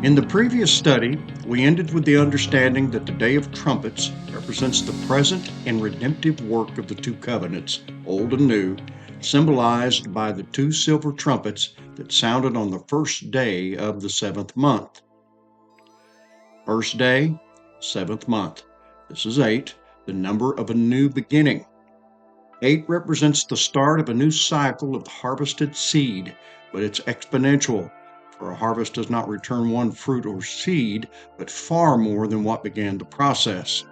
In the previous study, we ended with the understanding that the Day of Trumpets represents the present and redemptive work of the two covenants, Old and New, symbolized by the two silver trumpets that sounded on the first day of the seventh month. First day, seventh month. This is 8, the number of a new beginning. 8 represents the start of a new cycle of harvested seed, but it's exponential. For a harvest does not return one fruit or seed, but far more than what began the process.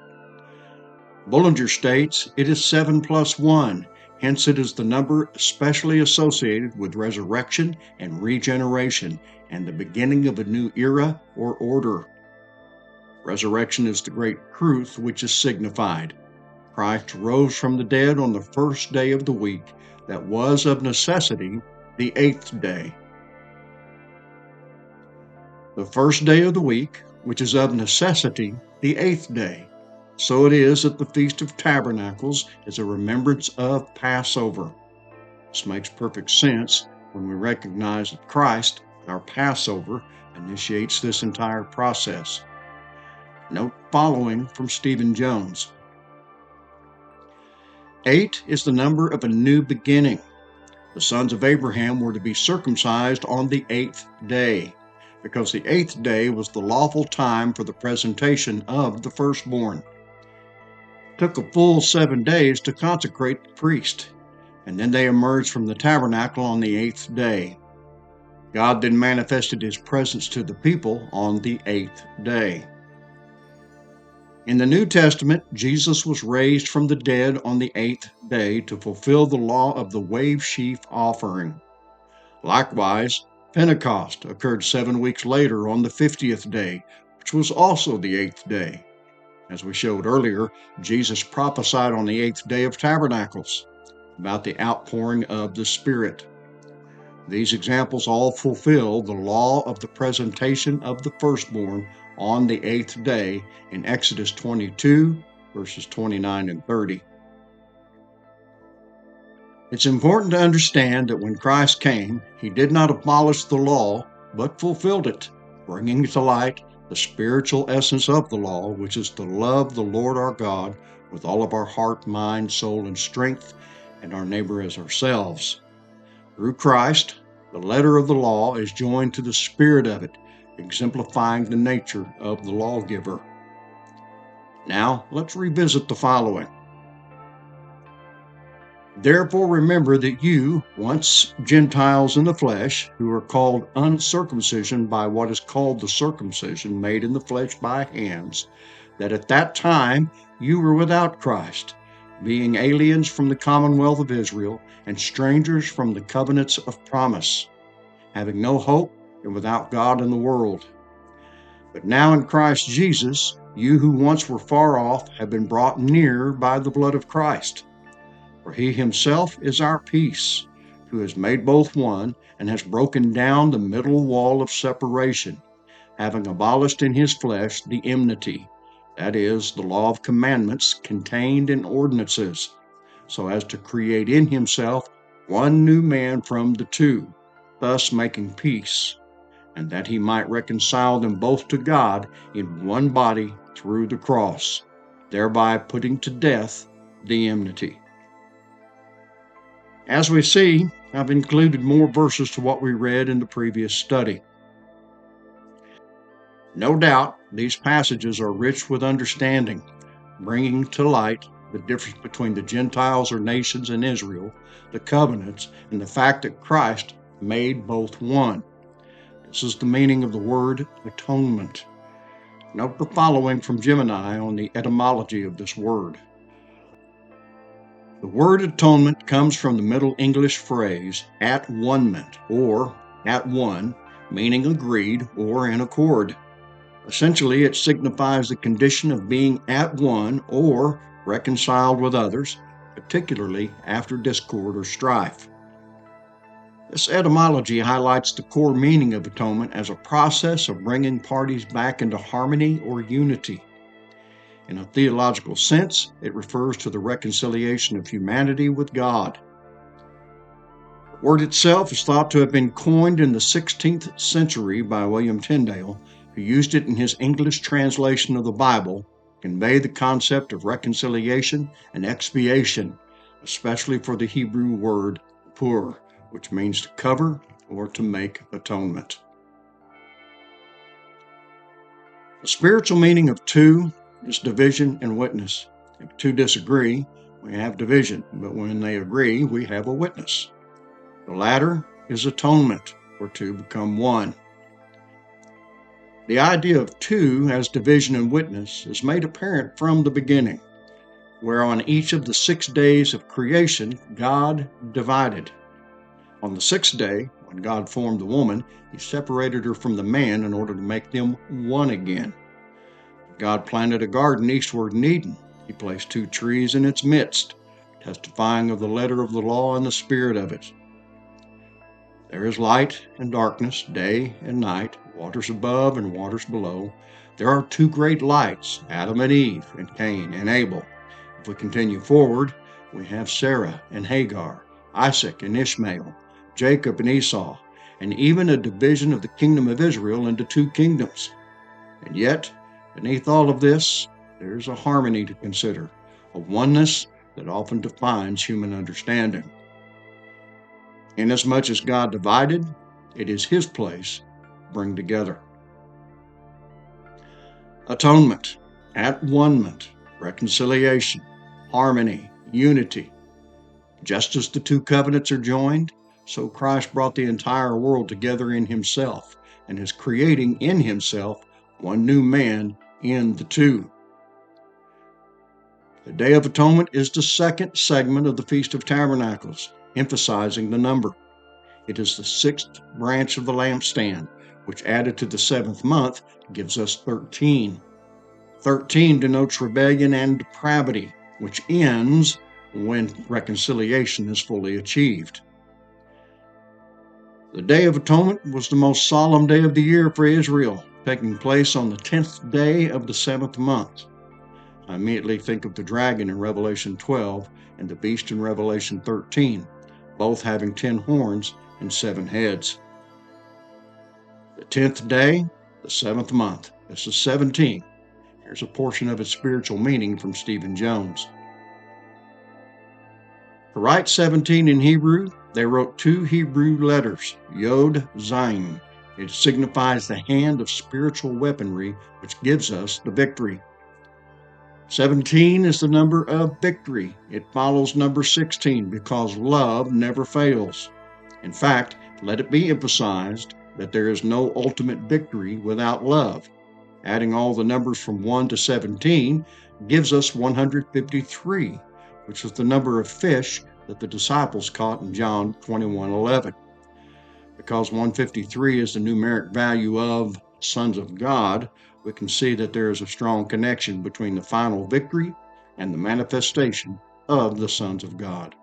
Bullinger states it is 7 plus 1, hence it is the number especially associated with resurrection and regeneration and the beginning of a new era or order. Resurrection is the great truth which is signified. Christ rose from the dead on the first day of the week, that was of necessity the 8th day. The first day of the week, which is of necessity the 8th day. So it is that the Feast of Tabernacles is a remembrance of Passover. This makes perfect sense when we recognize that Christ, our Passover, initiates this entire process. Note following from Stephen Jones. 8 is the number of a new beginning. The sons of Abraham were to be circumcised on the 8th day, because the 8th day was the lawful time for the presentation of the firstborn. It took a full 7 days to consecrate the priest, and then they emerged from the tabernacle on the 8th day. God then manifested his presence to the people on the 8th day. In the New Testament, Jesus was raised from the dead on the 8th day to fulfill the law of the wave sheaf offering. Likewise, Pentecost occurred 7 weeks later on the 50th day, which was also the 8th day. As we showed earlier, Jesus prophesied on the 8th day of Tabernacles about the outpouring of the Spirit. These examples all fulfill the law of the presentation of the firstborn on the 8th day in Exodus 22, verses 29 and 30. It's important to understand that when Christ came, he did not abolish the law, but fulfilled it, bringing to light the spiritual essence of the law, which is to love the Lord our God with all of our heart, mind, soul, and strength, and our neighbor as ourselves. Through Christ, the letter of the law is joined to the spirit of it, exemplifying the nature of the lawgiver. Now, let's revisit the following. Therefore remember that you, once Gentiles in the flesh, who are called uncircumcision by what is called the circumcision made in the flesh by hands, that at that time you were without Christ, being aliens from the commonwealth of Israel and strangers from the covenants of promise, having no hope and without God in the world. But now in Christ Jesus, you who once were far off have been brought near by the blood of Christ. For he himself is our peace, who has made both one and has broken down the middle wall of separation, having abolished in his flesh the enmity, that is, the law of commandments contained in ordinances, so as to create in himself one new man from the two, thus making peace, and that he might reconcile them both to God in one body through the cross, thereby putting to death the enmity. As we see, I've included more verses to what we read in the previous study. No doubt, these passages are rich with understanding, bringing to light the difference between the Gentiles or nations and Israel, the covenants, and the fact that Christ made both one. This is the meaning of the word atonement. Note the following from Gemini on the etymology of this word. The word atonement comes from the Middle English phrase at one-ment, or at one, meaning agreed or in accord. Essentially, it signifies the condition of being at one or reconciled with others, particularly after discord or strife. This etymology highlights the core meaning of atonement as a process of bringing parties back into harmony or unity. In a theological sense, it refers to the reconciliation of humanity with God. The word itself is thought to have been coined in the 16th century by William Tyndale who used it in his English translation of the Bible, convey the concept of reconciliation and expiation, especially for the Hebrew word pur, which means to cover or to make atonement. The spiritual meaning of two is division and witness. If two disagree, we have division, but when they agree, we have a witness. The latter is atonement, where two become one. The idea of two as division and witness is made apparent from the beginning, where on each of the 6 days of creation, God divided. On the 6th day, when God formed the woman, he separated her from the man in order to make them one again. God planted a garden eastward in Eden. He placed 2 trees in its midst, testifying of the letter of the law and the spirit of it. There is light and darkness, day and night, waters above and waters below. There are 2 great lights, Adam and Eve, and Cain and Abel. If we continue forward, we have Sarah and Hagar, Isaac and Ishmael, Jacob and Esau, and even a division of the kingdom of Israel into 2 kingdoms. And yet, beneath all of this, there's a harmony to consider, a oneness that often defines human understanding. Inasmuch as God divided, it is his place to bring together. Atonement, at-one-ment, reconciliation, harmony, unity. Just as the 2 covenants are joined, so Christ brought the entire world together in himself and is creating in himself one new man in the 2. The Day of Atonement is the 2nd segment of the Feast of Tabernacles, emphasizing the number. It is the 6th branch of the lampstand, which added to the 7th month gives us 13. 13 denotes rebellion and depravity, which ends when reconciliation is fully achieved. The Day of Atonement was the most solemn day of the year for Israel, taking place on the 10th day of the 7th month. I immediately think of the dragon in Revelation 12 and the beast in Revelation 13, both having 10 horns and 7 heads. The 10th day, the 7th month. This is 17. Here's a portion of its spiritual meaning from Stephen Jones. To write 17 in Hebrew, they wrote 2 Hebrew letters, Yod, Zayin. It signifies the hand of spiritual weaponry, which gives us the victory. 17 is the number of victory. It follows number 16 because love never fails. In fact, let it be emphasized that there is no ultimate victory without love. Adding all the numbers from 1 to 17 gives us 153, which is the number of fish that the disciples caught in John 21:11. Because 153 is the numeric value of sons of God, we can see that there is a strong connection between the final victory and the manifestation of the sons of God.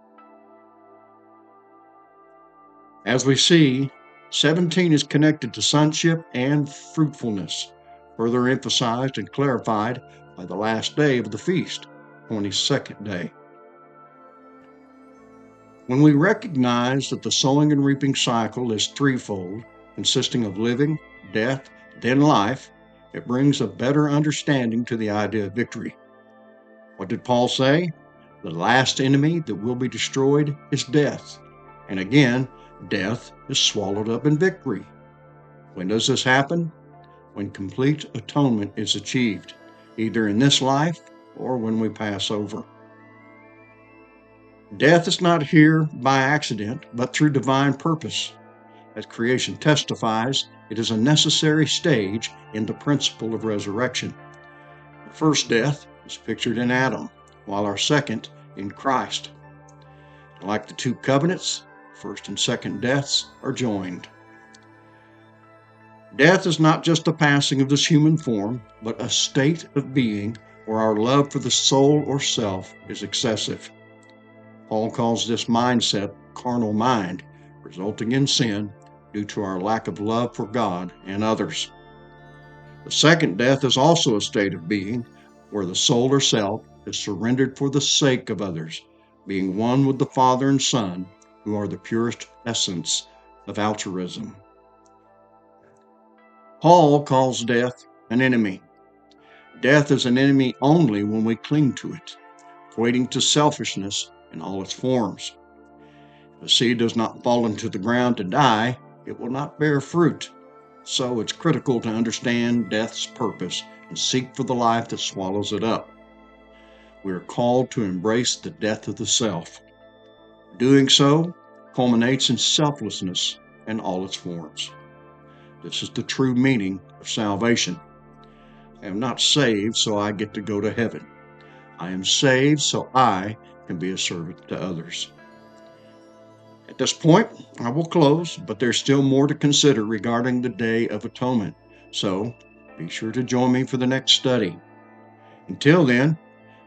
As we see, 17 is connected to sonship and fruitfulness, further emphasized and clarified by the last day of the feast, 22nd day. When we recognize that the sowing and reaping cycle is threefold, consisting of living, death, then life, it brings a better understanding to the idea of victory. What did Paul say? The last enemy that will be destroyed is death. And again, death is swallowed up in victory. When does this happen? When complete atonement is achieved, either in this life or when we pass over. Death is not here by accident, but through divine purpose. As creation testifies, it is a necessary stage in the principle of resurrection. The first death is pictured in Adam, while our second in Christ. Like the 2 covenants, first and second deaths are joined. Death is not just the passing of this human form, but a state of being where our love for the soul or self is excessive. Paul calls this mindset carnal mind, resulting in sin due to our lack of love for God and others. The second death is also a state of being where the soul or self is surrendered for the sake of others, being one with the Father and Son, who are the purest essence of altruism. Paul calls death an enemy. Death is an enemy only when we cling to it, equating to selfishness in all its forms. If a seed does not fall into the ground to die, it will not bear fruit. So it's critical to understand death's purpose and seek for the life that swallows it up. We are called to embrace the death of the self. Doing so culminates in selflessness in all its forms. This is the true meaning of salvation. I am not saved so I get to go to heaven. I am saved so I can be a servant to others. At this point, I will close, but there's still more to consider regarding the Day of Atonement. So be sure to join me for the next study. Until then,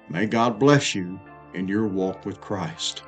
may God bless you in your walk with Christ.